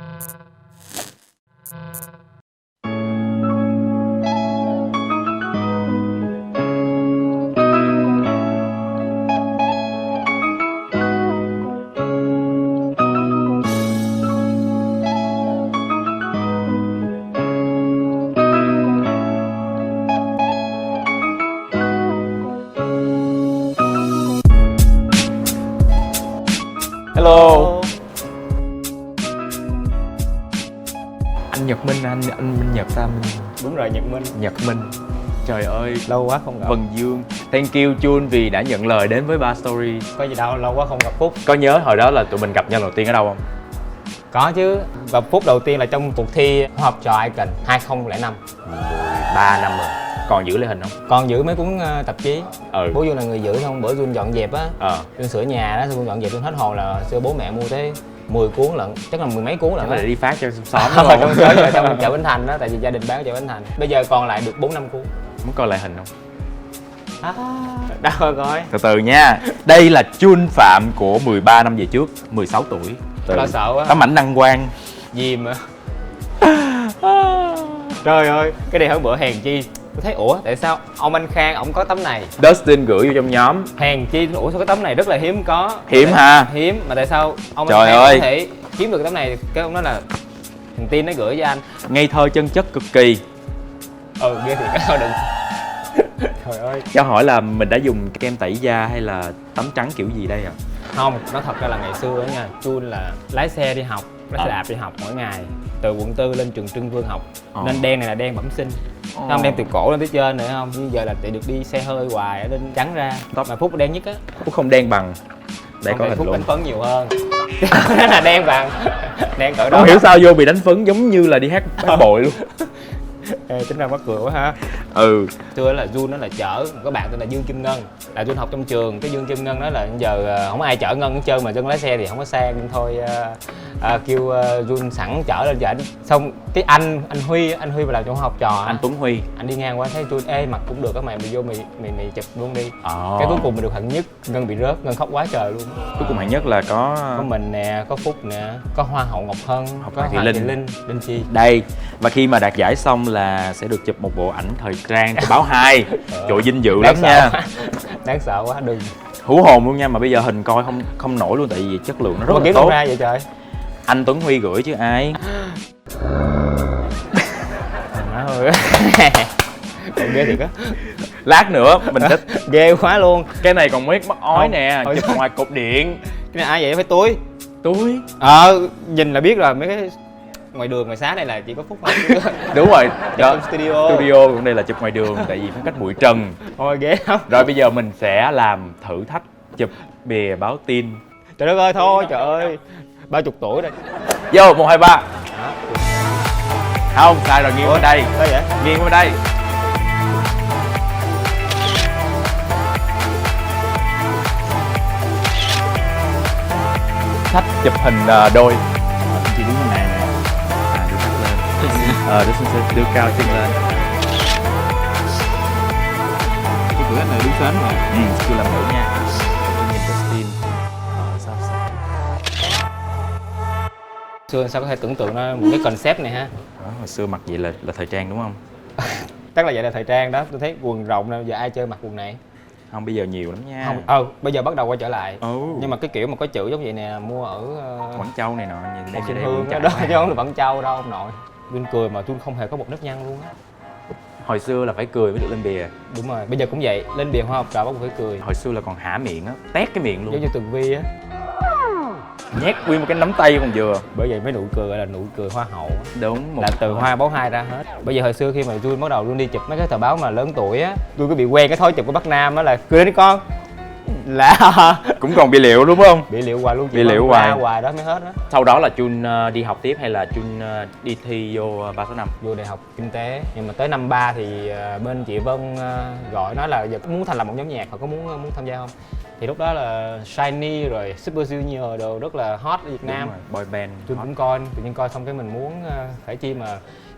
Hello. Anh Nhật Minh, anh Minh Nhật ta Minh. Đúng rồi, Nhật Minh. Nhật Minh. Trời ơi, Lâu quá không gặp. Vân Dương. Thank you Chun vì đã nhận lời đến với Ba Story. Có gì đâu, lâu quá không gặp Phúc. Có nhớ hồi đó là tụi mình gặp nhau đầu tiên ở đâu không? Có chứ, gặp Phúc đầu tiên là trong cuộc thi Hoa học trò Icon 2005. 3 năm rồi. Còn giữ lại hình không? Còn giữ mấy cuốn tạp chí. Ừ. Bố Jun là người giữ không? Bữa Jun dọn dẹp á, Jun sửa nhà đó, Jun dọn dẹp Jun hết hồn là xưa bố mẹ mua tới 10 cuốn lận, chắc là 10 mấy cuốn lận. Phải đi phát cho xóm Trong đúng xóm không? ở trong chợ Bến Thành đó, tại vì gia đình bán ở chợ Bến Thành. Bây giờ còn lại được 4-5 cuốn. Muốn coi lại hình không? Đâu coi. Từ từ nha. Đây là Chun Phạm của 13 năm về trước, 16 tuổi. Lo sợ quá. Tấm ảnh đăng quang. Diêm à. Trời ơi, cái này hôm bữa hèn chi tôi thấy ủa tại sao ông anh Khang ông có tấm này, Dustin gửi vô trong nhóm. hèn chi ủa sao cái tấm này rất là hiếm có. Hiếm ha. Hiếm mà tại sao ông Trời anh Khang ơi. có thể kiếm được cái tấm này, cái ông nói là thằng Tin nó gửi cho anh. Ngây thơ chân chất cực kỳ. Ghê thiệt á đừng. Trời ơi. Cho hỏi là mình đã dùng kem tẩy da hay là tấm trắng kiểu gì đây à? Không, nó thật ra là ngày xưa đó nha, Chun là lái xe đi học, lái xe đạp đi học mỗi ngày từ quận 4 lên trường Trưng Vương học. Nên đen này là đen bẩm sinh. Không đen từ cổ lên tới trên nữa không? Bây giờ là để được đi xe hơi hoài ở bên trắng ra. Mà Phúc đen nhất á. Phúc không đen bằng. Để có hình Phúc luôn. đánh phấn nhiều hơn. Nó là đen bằng. Đen cỡ đó. Không hiểu sao vô bị đánh phấn giống như là đi hát bội luôn. Ê, tính ra mắc cười quá ha. Ừ. Xưa là Jun nó là chở có bạn tên là Dương Kim Ngân, là Jun học trong trường. Cái Dương Kim Ngân nói là giờ không ai chở Ngân hết trơn, mà Ngân lái xe thì không có sang nên thôi kêu Jun sẵn chở lên chở. Xong cái anh Huy mà làm trong học trò, Anh Tuấn Huy. anh đi ngang qua thấy Jun ê mặt cũng được các mày vô mày chụp luôn đi. Ờ. Cái cuối cùng mình được hạng nhất, Ngân bị rớt, Ngân khóc quá trời luôn. Cuối cùng hạng nhất là có mình nè, có Phúc nè, có Hoa hậu Ngọc Hân, có Hoàng Thị Hoàng Thị Linh. Linh Chi. đây. Và khi mà đạt giải xong là sẽ được chụp một bộ ảnh thời trang của báo 2. Trời ơi, vinh dự lắm nha. Đáng sợ quá, đừng. Hú hồn luôn nha, mà bây giờ hình coi không nổi luôn tại vì chất lượng nó rất Mà là kiếm tốt. đâu ra vậy trời? Anh Tuấn Huy gửi chứ ai. Má ơi. Ghê thiệt á. Lát nữa mình sẽ Ghê quá luôn. cái này còn mấy mắc ói Không. nè, Thôi. chụp ngoài cột điện. Cái này ai vậy? Phải túi. Túi. Nhìn là biết rồi, mấy cái ngoài đường ngoài xá này là chỉ có Phúc thôi. Đúng rồi. Đó, studio. Studio cũng đây là chụp ngoài đường tại vì phong cách bụi trần. Ôi ghê không? Rồi bây giờ mình sẽ làm thử thách chụp bìa báo tin. Trời đất ơi, thôi trời ơi. 30 tuổi rồi. Vô 1, 2, 3. Không, sai rồi, nghiêng qua đây. Sao vậy? Nghiêng qua đây. Thách chụp hình đôi. Chị đứng bên này nè. Đưa mắt lên. Đức sẽ đưa cao chân lên. Cái cửa này đứng sến rồi. Chưa làm thử nha. Nhìn Justin. Sao? Xưa sao có thể tưởng tượng ra một cái concept này ha? Đó, hồi xưa mặc vậy là thời trang đúng không? Chắc là vậy là thời trang đó, tôi thấy quần rộng nè, giờ ai chơi mặc quần này? Không, bây giờ nhiều lắm nha. Không, bây giờ bắt đầu quay trở lại. Ừ. Nhưng mà cái kiểu mà có chữ giống vậy nè, mua ở Quảng Châu này nọ, nhìn Một đây Xuân Hương đó, đó chứ không là Vẫn Châu đâu ông nội. Tôi cười mà tôi không hề có một nếp nhăn luôn á. Hồi xưa là phải cười mới được lên bìa. Đúng rồi, bây giờ cũng vậy, lên bìa Hoa học trò bắt buộc phải cười. Hồi xưa là còn hả miệng á, tét cái miệng Giống luôn. như Tường Vi á. Nhét nguyên một cái nắm tay còn vừa. Bởi vậy mấy nụ cười gọi là nụ cười hoa hậu á. Đúng. Là từ Hoa báo 2 ra hết. Bây giờ hồi xưa khi mà tôi bắt đầu luôn đi chụp mấy cái tờ báo mà lớn tuổi á, tôi cứ bị quen cái thói chụp của Bắc Nam á là cười đi con. Là Cũng còn bị liệu đúng không? bị liệu hoài luôn, Bị liệu hoài. hoài đó mới hết đó. Sau đó là Chun đi học tiếp hay là Chun đi thi vô 365? Vô đại học kinh tế, nhưng mà tới năm 3 thì bên chị Vân gọi nói là giờ có muốn thành lập một nhóm nhạc, họ có muốn tham gia không? Thì lúc đó là Shiny rồi Super Junior đồ rất là hot ở Việt Nam. Đúng rồi, boy band. Tôi cũng coi, tự nhiên coi xong cái mình muốn phải chi mà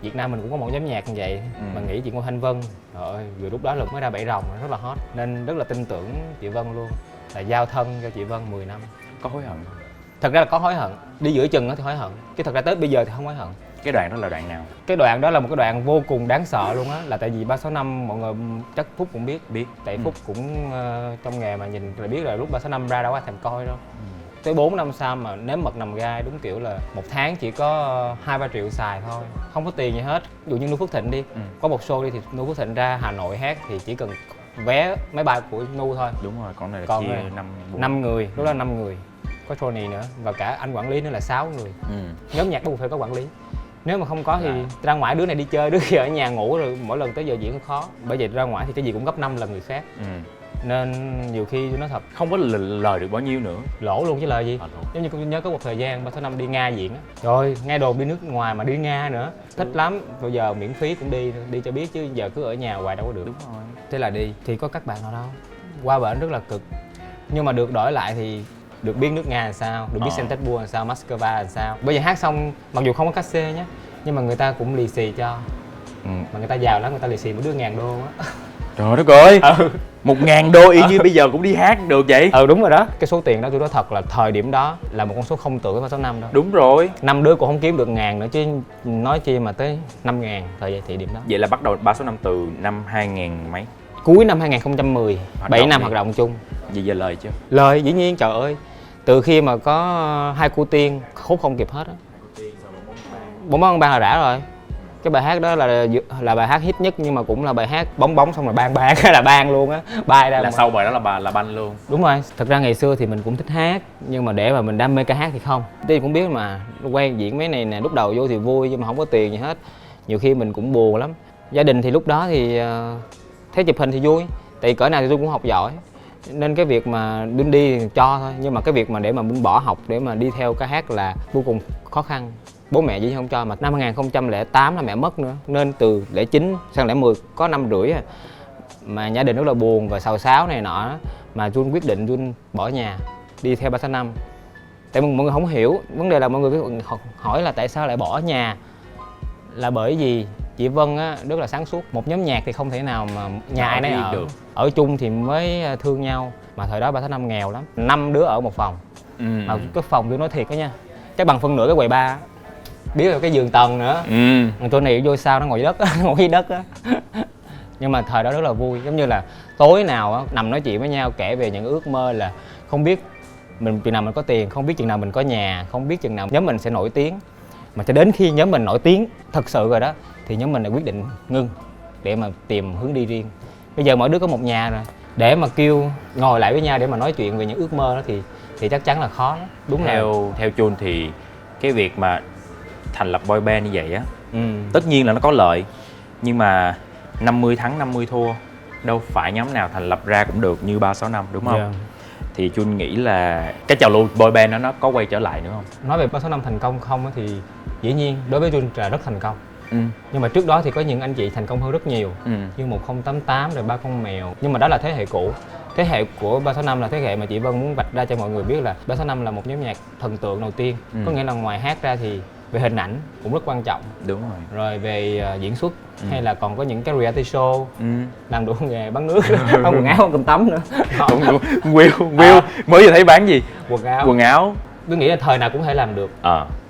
Việt Nam mình cũng có một nhóm nhạc như vậy. Mà nghĩ chị Ngô Thanh Vân, rồi vừa lúc đó là mới ra Bảy Rồng rất là hot, nên rất là tin tưởng chị Vân luôn, là giao thân cho chị Vân 10 năm. Có hối hận không? Thật ra là có hối hận, đi giữa chừng đó thì hối hận, chứ thật ra tới bây giờ thì không hối hận. Cái đoạn đó là đoạn nào? Cái đoạn đó là một cái đoạn vô cùng đáng sợ luôn á, là tại vì 365 mọi người chắc Phúc cũng biết. Tại Phúc cũng trong nghề mà nhìn là biết là lúc 365 ra đâu có thèm coi đâu. Tới 4 năm sau mà nếm mật nằm gai, đúng kiểu là một tháng chỉ có 2-3 triệu xài thôi, không có tiền gì hết. Ví dụ như Nu Phước Thịnh đi, có một show đi thì Nu Phước Thịnh ra Hà Nội hát thì chỉ cần vé máy bay của Nu thôi. Đúng rồi, còn này là Còn chia này, 5 người, lúc đó 5 người, có Tony nữa và cả anh quản lý nữa là 6 người. Nhóm nhạc bắt buộc phải có quản lý, nếu mà không có thì ra ngoài đứa này đi chơi, đứa kia ở nhà ngủ, rồi mỗi lần tới giờ diễn khó. Bởi vậy ra ngoài thì cái gì cũng gấp 5 lần người khác. Nên nhiều khi tôi nói thật không có lời được bao nhiêu nữa, lỗ luôn chứ lời gì. Giống như tôi nhớ có một thời gian 365 đi Nga diễn á, rồi nghe đồn đi nước ngoài mà đi Nga nữa, thích lắm. Bây giờ miễn phí cũng đi cho biết, chứ giờ cứ ở nhà hoài đâu có được. Đúng rồi. Thế là đi thì có các bạn nào đâu, qua bển rất là cực, nhưng mà được đổi lại thì được biết nước Nga là sao, được biết Saint Petersburg là sao, Moscow là sao. Bây giờ hát xong mặc dù không có cát xê nhé, nhưng mà người ta cũng lì xì cho. Mà người ta giàu lắm, người ta lì xì một đứa $1.000 á. Trời đất ơi, $1.000 y như bây giờ cũng đi hát được vậy. Đúng rồi đó. Cái số tiền đó tôi nói thật là thời điểm đó là một con số không tưởng với 365 đâu. Đúng rồi. 5 đứa cũng không kiếm được ngàn nữa chứ nói chi mà tới 5.000 thời điểm đó. Vậy là bắt đầu 365 từ năm 2000 mấy? Cuối năm 2010, 7 năm hoạt động chung. Vậy giờ lời chưa? Lời dĩ nhiên, trời ơi. Từ khi mà có Hai Cô Tiên khúc không kịp hết á. Bóng bóng ban là đã rồi. Cái bài hát đó là bài hát hit nhất, nhưng mà cũng là bài hát bóng xong rồi ban là ban luôn á, bay ra là mà. sau bài đó là banh luôn. Đúng rồi. Thật ra ngày xưa thì mình cũng thích hát, nhưng mà để mà mình đam mê ca hát thì không. Thì cũng biết mà quen diễn mấy này nè, lúc đầu vô thì vui nhưng mà không có tiền gì hết, nhiều khi mình cũng buồn lắm. Gia đình thì lúc đó thì thấy chụp hình thì vui, tại cỡ nào thì tôi cũng học giỏi, nên cái việc mà đi thì cho thôi, nhưng mà cái việc mà để mà bỏ học để mà đi theo ca hát là vô cùng khó khăn. Bố mẹ dĩ nhiên không cho, mà năm 2008 là mẹ mất nữa, nên từ 09 sang 10 có 5 rưỡi à. Mà gia đình rất là buồn và xào xáo này nọ, mà Jun quyết định Jun bỏ nhà đi theo 365. Tại mọi người không hiểu vấn đề, là mọi người cứ hỏi là tại sao lại bỏ nhà, là bởi vì chị Vân á rất là sáng suốt. Một nhóm nhạc thì không thể nào mà nhà ai nấy ở, ở chung thì mới thương nhau. Mà thời đó 365 nghèo lắm, 5 đứa ở một phòng. Mà cái phòng tôi nói thiệt đó nha, chắc bằng phân nửa cái quầy bar, biết rồi, cái giường tầng nữa. Tôi này vô sao nó ngồi dưới đất ngồi dưới đất á. Nhưng mà thời đó rất là vui, giống như là tối nào á nằm nói chuyện với nhau, kể về những ước mơ, là không biết mình chừng nào mình có tiền, không biết chừng nào mình có nhà, không biết chừng nào nhóm mình sẽ nổi tiếng. Mà cho đến khi nhóm mình nổi tiếng thật sự rồi đó, thì nhóm mình lại quyết định ngưng để mà tìm hướng đi riêng. Bây giờ mỗi đứa có một nhà rồi, để mà kêu ngồi lại với nhau để mà nói chuyện về những ước mơ đó thì chắc chắn là khó lắm. Đúng theo Jun thì cái việc mà thành lập boy band như vậy á, tất nhiên là nó có lợi, nhưng mà 50 thắng 50 thua, đâu phải nhóm nào thành lập ra cũng được như 365, đúng không? Thì Jun nghĩ là cái trào lưu boy band đó nó có quay trở lại nữa không? Nói về 365 thành công không thì dĩ nhiên đối với Jun là rất thành công. Nhưng mà trước đó thì có những anh chị thành công hơn rất nhiều, như 1088 rồi Ba Con Mèo, nhưng mà đó là thế hệ cũ. Thế hệ của 365 là thế hệ mà chị Vân muốn vạch ra cho mọi người biết là 365 là một nhóm nhạc thần tượng đầu tiên. Có nghĩa là ngoài hát ra thì về hình ảnh cũng rất quan trọng. Đúng rồi. Rồi về diễn xuất, hay là còn có những cái reality show, làm đủ nghề bán nước, bán quần áo, bán cơm tắm nữa. Will mới vừa thấy bán gì? Quần áo. Tôi nghĩ là thời nào cũng có thể làm được.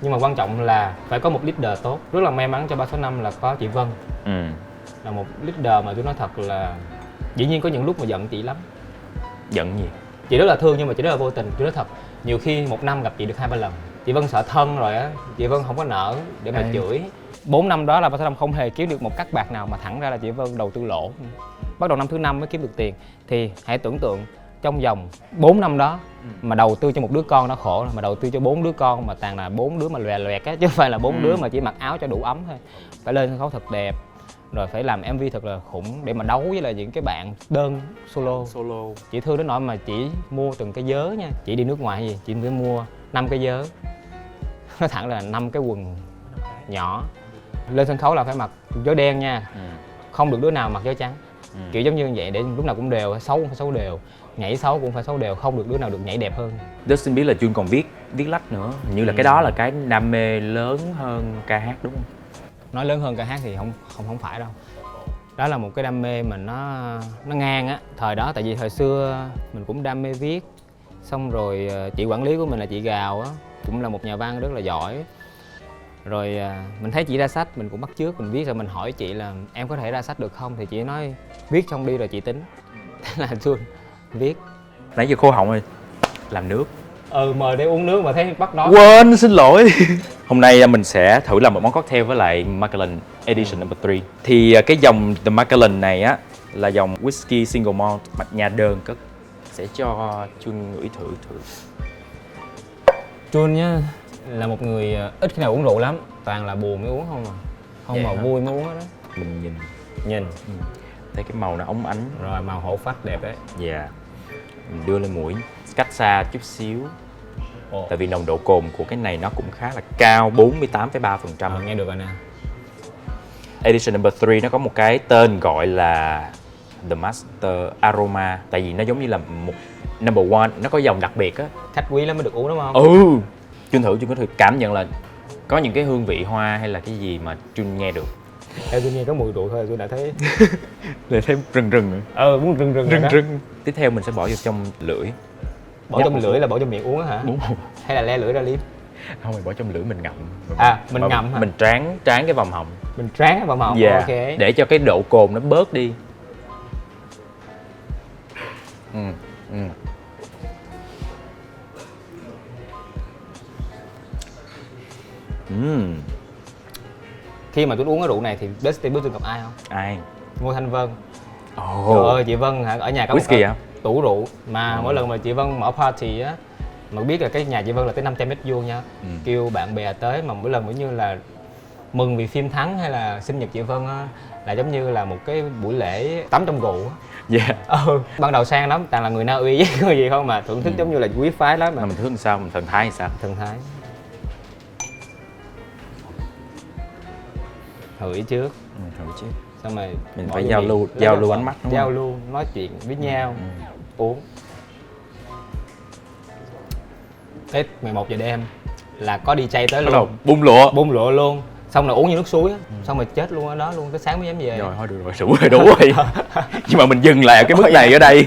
Nhưng mà quan trọng là phải có một leader tốt. Rất là may mắn cho 365 là có chị Vân. Là một leader mà tôi nói thật là dĩ nhiên có những lúc mà giận chị lắm. Giận gì? Chị rất là thương nhưng mà chị rất là vô tình. Tôi nói thật, nhiều khi một năm gặp chị được 2-3 lần. Chị Vân sợ thân rồi á, chị Vân không có nỡ để mà chửi. 4 năm đó là 365 không hề kiếm được một cắc bạc nào, mà thẳng ra là chị Vân đầu tư lỗ. Bắt đầu năm thứ 5 mới kiếm được tiền. Thì hãy tưởng tượng trong vòng 4 năm đó mà đầu tư cho một đứa con đã khổ rồi, mà đầu tư cho 4 đứa con mà toàn là 4 đứa mà lòe loẹt á, chứ không phải là 4 đứa mà chỉ mặc áo cho đủ ấm thôi. Phải lên sân khấu thật đẹp, rồi phải làm MV thật là khủng để mà đấu với lại những cái bạn đơn solo. Chị thương đến nỗi mà chỉ mua từng cái vớ nha. Chị đi nước ngoài gì chị phải mua 5 cái vớ, nói thẳng là 5 cái quần nhỏ. Lên sân khấu là phải mặc vớ đen nha, không được đứa nào mặc vớ trắng. Kiểu giống như vậy để lúc nào cũng đều, xấu cũng phải xấu đều, nhảy xấu cũng phải xấu đều, không được đứa nào được nhảy đẹp hơn. Dustin biết là Jun còn viết lách nữa, hình như là cái đó là cái đam mê lớn hơn ca hát, đúng không? Nói lớn hơn ca hát thì không phải đâu. Đó là một cái đam mê mà nó ngang á. Thời đó tại vì thời xưa mình cũng đam mê viết, Xong rồi chị quản lý của mình là chị Gào á, cũng là một nhà văn rất là giỏi. Rồi mình thấy chị ra sách mình cũng bắt chước mình viết, rồi mình hỏi chị là em có thể ra sách được không, thì chị nói viết xong đi rồi chị tính. Thế là Jun viết. Nãy giờ khô họng rồi, làm nước. Mời để uống nước mà thấy bắt đó. Quên, xin lỗi. Hôm nay mình sẽ thử làm một món cocktail với lại Macallan Edition number 3. Thì cái dòng The Macallan này á là dòng whisky single malt bạch nha đơn cất. Sẽ cho Jun ngửi thử. Jun nhá là một người ít khi nào uống rượu lắm, toàn là buồn mới uống không à, không Vậy mà hả? vui mới uống hết đó. Mình Nhìn thấy cái màu nó óng ánh. rồi màu hổ phách đẹp đấy. Dạ. Mình đưa lên mũi, cách xa chút xíu. Tại vì nồng độ cồn của cái này nó cũng khá là cao, 48,3%. Nghe được rồi nè. Edition number 3 nó có một cái tên gọi là The Master Aroma. Tại vì nó giống như là một number one, nó có dòng đặc biệt á. Khách quý lắm mới được uống đúng không? Jun có thử cảm nhận là có những cái hương vị hoa hay là cái gì mà Jun nghe được. Theo tôi nghe có mùi rượu thôi tôi đã thấy. Để thêm rừng nữa. Muốn rừng. Tiếp theo mình sẽ bỏ vô trong lưỡi. Bỏ trong lưỡi là bỏ trong miệng uống á hả? Đúng không? Hay là le lưỡi ra liếm? Không, mình bỏ trong lưỡi mình ngậm. Mình ngậm hả? Mình tráng cái vòng họng. Mình tráng vào màu. Dạ. Ok. Để cho cái độ cồn nó bớt đi. Khi mà tôi uống cái rượu này thì Dusty biết tôi gặp ai không? Ai? Ngô Thanh Vân. Trời ơi, chị Vân hả? Ở nhà có whisky hả? tủ rượu mà mỗi lần mà chị Vân mở party á, mà biết là cái nhà chị Vân là tới 500 m² nha. Kêu bạn bè tới mà mỗi lần như là mừng vì phim thắng hay là sinh nhật chị Vân á, là giống như là một cái buổi lễ tắm trong rượu á. Dạ. Ban đầu sang lắm, toàn là người Na Uy với người gì không mà thưởng thức giống như là quý phái lắm mà. Mình thương sao, mình thần thái hay sao? Thần thái. Hửi trước. Thử chứ. Xong rồi Mình bỏ phải vô giao miệng, lưu lấy vào ánh mắt, đúng giao không? lưu nói chuyện với nhau, uống. Tới 11 giờ đêm là có DJ tới luôn, bung lụa luôn, xong rồi uống như nước suối á, xong rồi chết luôn ở đó luôn tới sáng mới dám về. Rồi thôi được rồi, đủ rồi. Nhưng mà mình dừng lại ở cái mức này ở đây.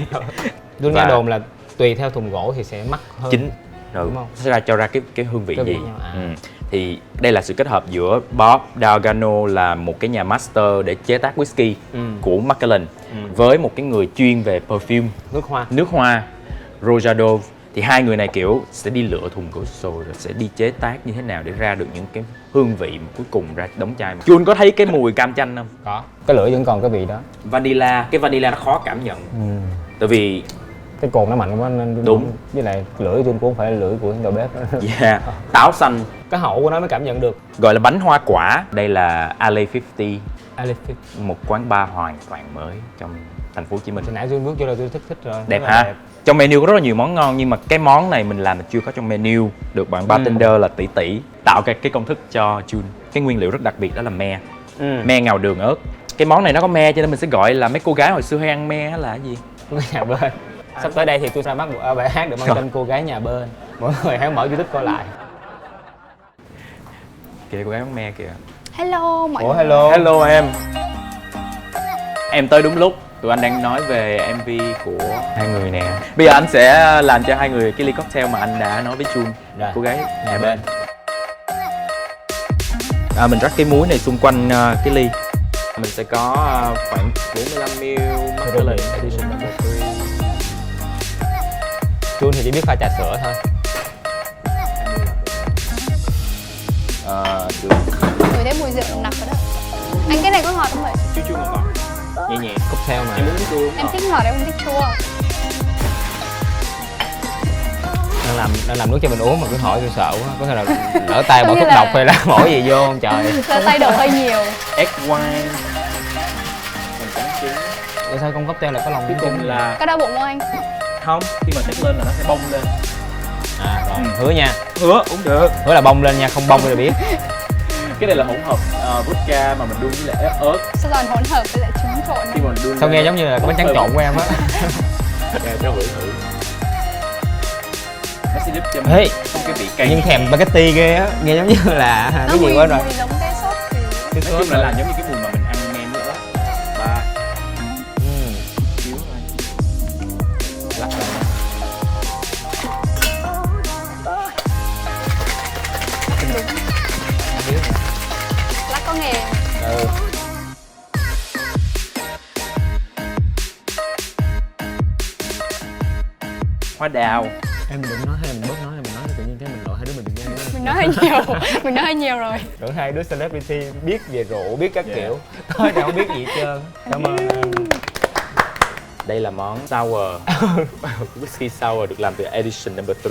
Tôi nghe đồn là tùy theo thùng gỗ thì sẽ mắc hơn. Chính. Rồi Đúng không? sẽ cho ra cái hương vị Cái vị gì. nhau, Thì đây là sự kết hợp giữa Bob Dalgano là một cái nhà master để chế tác whisky của Macallan với một cái người chuyên về perfume, nước hoa Rosado. Thì hai người này kiểu sẽ đi lựa thùng gỗ sồi rồi sẽ đi chế tác như thế nào để ra được những cái hương vị mà cuối cùng ra đóng chai. Jun có thấy cái mùi cam chanh không? Có. Cái lưỡi vẫn còn cái vị đó. Cái vanilla nó khó cảm nhận. Tại vì cái cồn nó mạnh quá nên đúng. Với lại lưỡi tôi cũng không phải là lưỡi của đầu bếp. Yeah. Táo xanh, cái hậu của nó mới cảm nhận được. gọi là bánh hoa quả. Đây là Alley 50, Alley 50, một quán bar hoàn toàn mới trong thành phố Hồ Chí Minh. Hồi nãy tôi bước vô là tôi thích rồi. Đẹp ha. Đẹp. Trong menu có rất là nhiều món ngon nhưng mà cái món này mình làm mà chưa có trong menu, được bạn bartender là tỷ tạo cái công thức cho Jun. Cái nguyên liệu rất đặc biệt đó là me. Me ngào đường ớt. Cái món này nó có me cho nên mình sẽ gọi là mấy cô gái hồi xưa hay ăn me là cái gì? Nhà bên. Sắp tới đây thì tôi ra mắt một bài hát được mang tên Cô Gái Nhà Bên. Mọi người hãy mở YouTube coi lại. Kìa cô gái bán me kìa. Hello mọi người. Hello em tới đúng lúc. Tụi anh đang nói về MV của hai người nè. Bây giờ anh sẽ làm cho hai người cái ly cocktail mà anh đã nói với Jun. Cô gái nhà bên. Mình rắc cái muối này xung quanh cái ly. Mình sẽ có khoảng 45ml Macallan Edition number 3. Jun thì chỉ biết pha trà sữa thôi. Được. Ngửi thấy mùi rượu nồng nặc rồi đó. Anh cái này có ngọt không vậy? Chua ngọt. Nhẹ nhẹ. Cocktail mà. Em muốn chua. Em thích ngọt, em không thích chua. Đang làm nước cho mình uống mà cứ hỏi tôi sợ quá. Có thể là lỡ tay bỏ thuốc độc hay là bỏ gì vô không trời. Là tay đổ hơi nhiều. Egg wine. Mình trắng trứng. Tại sao con cocktail lại có lòng cuối cùng là Có đau bụng không anh? không, khi mà tét lên là nó sẽ bông lên. Rồi, hứa nha. Hứa uống được. Hứa là bông lên nha, không bông thì biết. Cái này là hỗn hợp vodka mà mình đun với lại ớt. Sao giòn hỗn hợp với lại trứng trộn. Khi mà mình đun Sao nghe giống như là cái bánh tráng trộn của em á. Nè, cho hưởng thử. Nó sẽ giúp cho mình không cái vị cay. Nhưng thèm spaghetti ghê á, nghe giống như là cái gì quá rồi. Mùi giống cái sốt thì... Cái nói chung là làm giống như cái mùi mà mình ăn nem với ớt. 3 xíu thôi. Lắc lên. Hoa đào. Em đừng nói hay mình bớt nói, mình nói tự nhiên cái mình lộ hai đứa mình đừng nghe. Mình nói hơi nhiều. Mình nói hơi nhiều rồi. Tưởng hai đứa celebrity biết về rượu, biết các kiểu. Thôi đâu biết gì hết trơn. Cảm ơn. Đây là món sour. Whisky sour được làm từ edition number 3.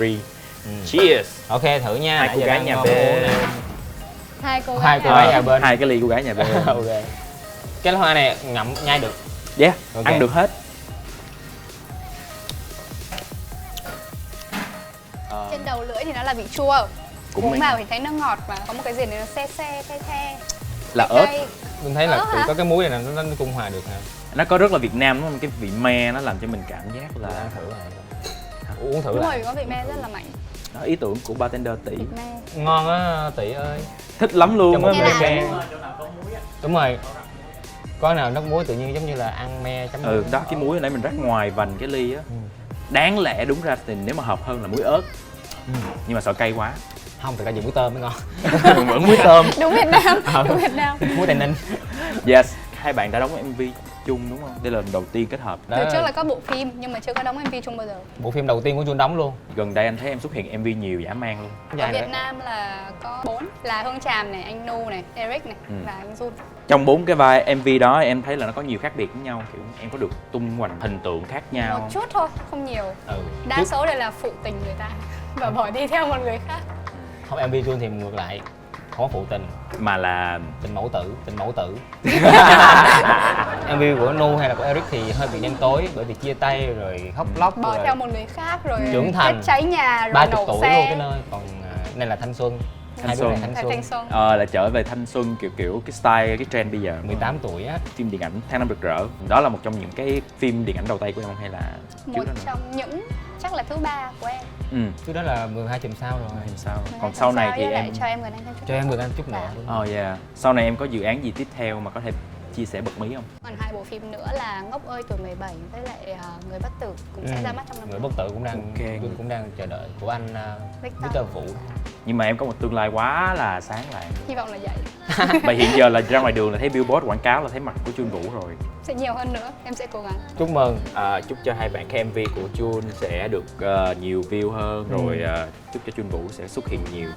Cheers. Ok thử nha. Hai Nãy cô giờ gái đang nhà ngon bếp. uống nè. Hai cô Hai gái. cô gái nhà bên. Hai cái ly của gái nhà bên. Ok. Cái hoa này ngậm nhai được. Yeah, Ok. ăn được hết. Trên đầu lưỡi thì nó là vị chua. Cũng Uống mấy- vào thì thấy nó ngọt và có một cái gì đấy nó the. là ớt. Cay. Mình thấy là Ớt hả? có cái muối này nó trung hòa được hả? Nó có rất là Việt Nam đúng không? Cái vị me nó làm cho mình cảm giác là Ăn thử lại. Uống thử Đúng lại. rồi, có vị me rất là mạnh. đó, ý tưởng của bartender Tỷ. Vị me. Ngon á Tỷ ơi. Thích lắm luôn Cho một á. Như ly là- me. Đúng rồi. Có nào nước muối tự nhiên giống như là ăn me chấm Ừ, đó cái muối hồi nãy mình rắc ngoài vành cái ly á. Đáng lẽ đúng ra thì nếu mà hợp hơn là muối ớt. Nhưng mà sợ cay quá. Không, thực ra dùng muối tôm mới ngon. Vẫn muối tôm. Đúng Việt Nam. Đúng Việt Nam. Muối Tây Ninh. Yes, hai bạn đã đóng MV chung đúng không? Đây là lần đầu tiên kết hợp. Từ trước là có bộ phim nhưng mà chưa có đóng MV chung bao giờ. Bộ phim đầu tiên của Jun đóng luôn. Gần đây anh thấy em xuất hiện MV nhiều dã man luôn. Ở Dài Việt nữa. Nam là có 4 là Hương Tràm này, anh Nu này, Eric này và anh Jun. Trong 4 cái vai MV đó em thấy là nó có nhiều khác biệt với nhau, kiểu em có được tung hoành hình tượng khác nhau. Một chút thôi, không nhiều. Ừ. Đa Trước- số đều là phụ tình người ta và bỏ đi theo một người khác. Không, MV Jun thì ngược lại. Không có phụ tình, Mà là tình mẫu tử. MV của Nu hay là của Eric thì hơi bị đen tối bởi vì chia tay rồi khóc lóc Bỏ rồi theo một người khác rồi trưởng thành. chết cháy nhà rồi 30 nổ tuổi xe. luôn cái nơi. Còn này là thanh xuân. Hai đứa này xuân. thanh xuân. là trở về thanh xuân kiểu cái style, cái trend bây giờ. 18 tuổi á. Phim điện ảnh Tháng Năm Rực Rỡ. Đó là một trong những cái phim điện ảnh đầu tay của em hay là Một trước đó nữa? trong những chắc là thứ 3 của em. Ừ, Thứ đó là 12 chùm sao rồi. em sao? Mà Còn em sau làm này sao thì với lại em cho em gần anh thêm chút. Cho em được ăn chút nữa. Oh yeah. Sau này em có dự án gì tiếp theo mà có thể chia sẻ bật mí không? Còn 2 bộ phim nữa là Ngốc ơi tuổi 17 với lại Người bất tử cũng sẽ ra mắt trong năm Người nay. bất tử cũng đang Ok. Jun cũng đang chờ đợi của anh Victor Vũ. Nhưng mà em có một tương lai quá là sáng lạng. Hy vọng là vậy. Và hiện giờ là ra ngoài đường là thấy billboard quảng cáo là thấy mặt của Jun Vũ rồi. Sẽ nhiều hơn nữa, em sẽ cố gắng. Chúc mừng. Chúc cho hai bạn cái MV của Jun sẽ được nhiều view hơn, rồi chúc cho Jun Vũ sẽ xuất hiện nhiều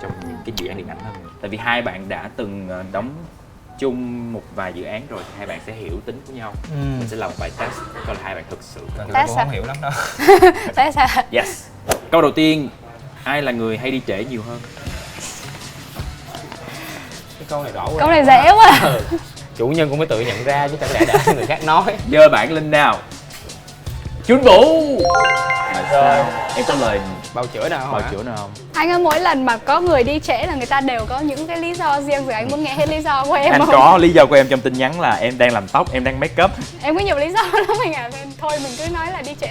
trong những cái dự án điện ảnh hơn. Tại vì hai bạn đã từng đóng chung một vài dự án rồi thì hai bạn sẽ hiểu tính của nhau. Mình sẽ làm một bài test coi là hai bạn thực sự. Thực ra Test cũng sao? không hiểu lắm đâu. Tại sao? Yes. Câu đầu tiên, ai là người hay đi trễ nhiều hơn? Cái câu này rõ quá. Câu này dễ quá. Chủ nhân cũng mới tự nhận ra chứ chẳng lẽ để người khác nói. Giơ bản lên nào. Jun Vũ. Là sao? Em có lời Bao chữa nào bào hả? chữa nào không? Anh ơi, mỗi lần mà có người đi trễ là người ta đều có những cái lý do riêng rồi, anh muốn nghe hết lý do của em Anh không? có lý do của em trong tin nhắn là em đang làm tóc, em đang make up. Em có nhiều lý do lắm anh ạ. Nên thôi mình cứ nói là đi trễ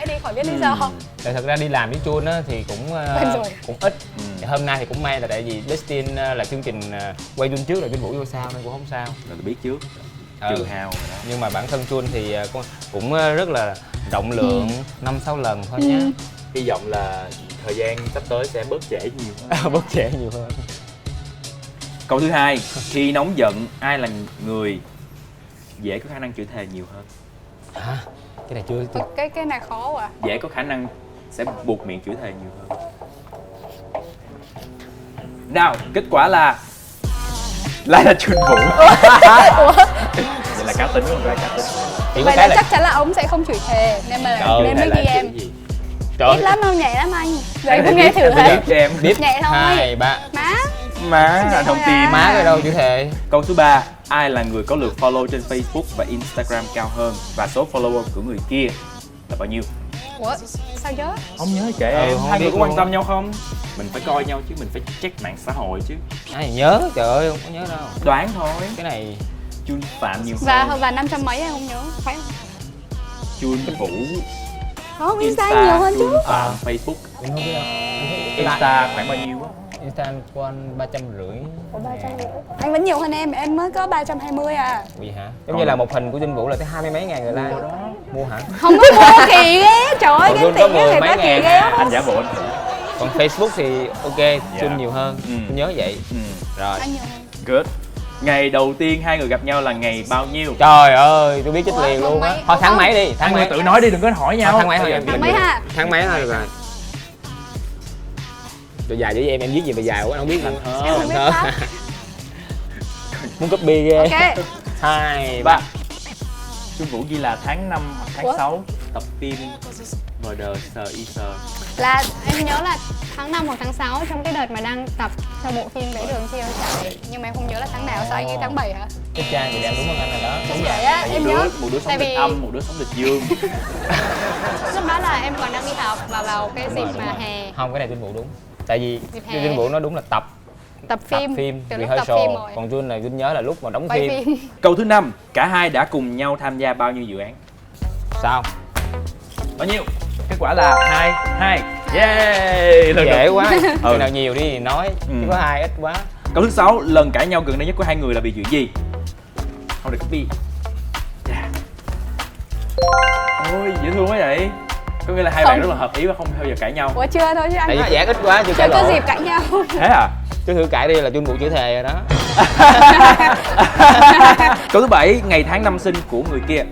đi, khỏi biết lý do. Tại thật ra đi làm với Jun á thì cũng Quen rồi. cũng ít. Thì hôm nay thì cũng may là tại vì Destin là chương trình quay Jun trước là Jun Vũ vô sao nên cũng không sao. Rồi biết trước. Ừ. Trừ hao rồi đó. Nhưng mà bản thân Jun thì cũng rất là rộng lượng 5-6 lần thôi nhé. Hy vọng là thời gian sắp tới sẽ bớt trễ nhiều hơn. Bớt trễ nhiều hơn. Câu thứ hai, khi nóng giận ai là người dễ có khả năng chửi thề nhiều hơn? Hả? Cái này chưa. Cái này khó quá. Dễ có khả năng sẽ buộc miệng chửi thề nhiều hơn. Nào, kết quả là lại là Jun Vũ. Vậy là cá tính không phải cá tính. Chỉ có Vậy cái là là chắc chắn là ông sẽ không chửi thề nên mà Trời nên Hay mới là ghi em. chửi gì? trời Ít lắm không, nhẹ lắm anh. Rồi em cứ nghe thử Em hết. biết cho em. Biết Nhẹ thôi. 2, 3. Má. Anh không thôi tin. à. Má ở đâu chữ thề. Câu thứ ba, ai là người có lượt follow trên Facebook và Instagram cao hơn và số follower của người kia là bao nhiêu? Ủa, sao nhớ? Không nhớ kệ Ừ, em, không hai người biết có quan luôn. tâm nhau không? Mình phải coi nhau chứ, mình phải check mạng xã hội chứ. Ai nhớ, trời ơi không có nhớ đâu. Đoán thôi. Cái này Jun Phạm nhiều Và hơn. và 500 mấy em không nhớ, phải không? Jun Vũ, Không, Insta nhiều hơn chứ. Jun Phạm, Facebook. cũng không biết đâu. Insta khoảng bao nhiêu á? Insta của anh 350. Ủa, 350. Anh vẫn nhiều hơn em mới có 320 à. Gì hả? Giống như là một hình của Jun Vũ là tới 20 mấy ngàn người like. Mua hả? Không có mua kỳ ghê, trời ơi, Còn cái Jun có tiền á, 10 người mấy ta kỳ ngàn ghê à. không? Anh giả bộ anh. Còn Facebook thì ok, Jun nhiều hơn. Ừ. Tôi nhớ vậy. Rồi. Anh nhiều hơn. Good. Ngày đầu tiên hai người gặp nhau là ngày bao nhiêu? Trời ơi, tôi biết chết liền Ủa, luôn á. mấy- Thôi tháng không. mấy đi, Hai tháng người mấy. tự nói đi, đừng có hỏi nhau. Tháng mấy thôi. Tháng mấy ha? Tháng mấy thôi được rồi. Rồi dài với em viết gì mà dài quá, không biết luôn. Em không biết Thơ. pháp. Muốn copy ghê. Ok. 2, 3. Ba. Trung Vũ ghi là tháng 5 hoặc tháng Ủa? 6 tập phim Murder Sir Easer. Là em nhớ là tháng 5 hoặc tháng 6 trong cái đợt mà đang tập cho bộ phim Bế Đường Siêu Chạy. Nhưng mà em không nhớ là tháng nào, sao anh nghĩ tháng 7 hả? Cái trang thì em đúng hơn anh rồi đó. Chắc vậy á, em nhớ. Một đứa sống Tại lịch vì âm, một đứa sống lịch dương. lúc đó là em còn đang đi học và vào cái dịp mà hè Không, cái này Tuyên Vũ đúng. Tại vì Dịp hè. Tuyên Vũ nó đúng là tập tập phim, từ lúc tập rehearsal. phim rồi. Còn Jun là Jun nhớ là lúc mà đóng Quay phim. phim. Câu thứ 5, cả hai đã cùng nhau tham gia bao nhiêu dự án? Sao? Bao nhiêu? Kết quả là 2. Yeah! Lần Dễ đầu- quá. Ừ. Cái nào nhiều đi thì nói, chứ có 2 ít quá. Câu thứ 6, lần cãi nhau gần đây nhất của hai người là vì chuyện gì? Không được copy. Yeah. Ôi, dễ thương quá vậy. Có nghĩa là hai bạn Không. rất là hợp ý và không bao giờ cãi nhau. Ủa chưa thôi chứ anh. Tại vì giảng ít quá chưa Chưa cãi có lộn. dịp cãi nhau. Thế à? Chứ thử cãi đi là Jun Vũ chữ thề rồi đó. Câu thứ 7, ngày tháng năm sinh của người kia.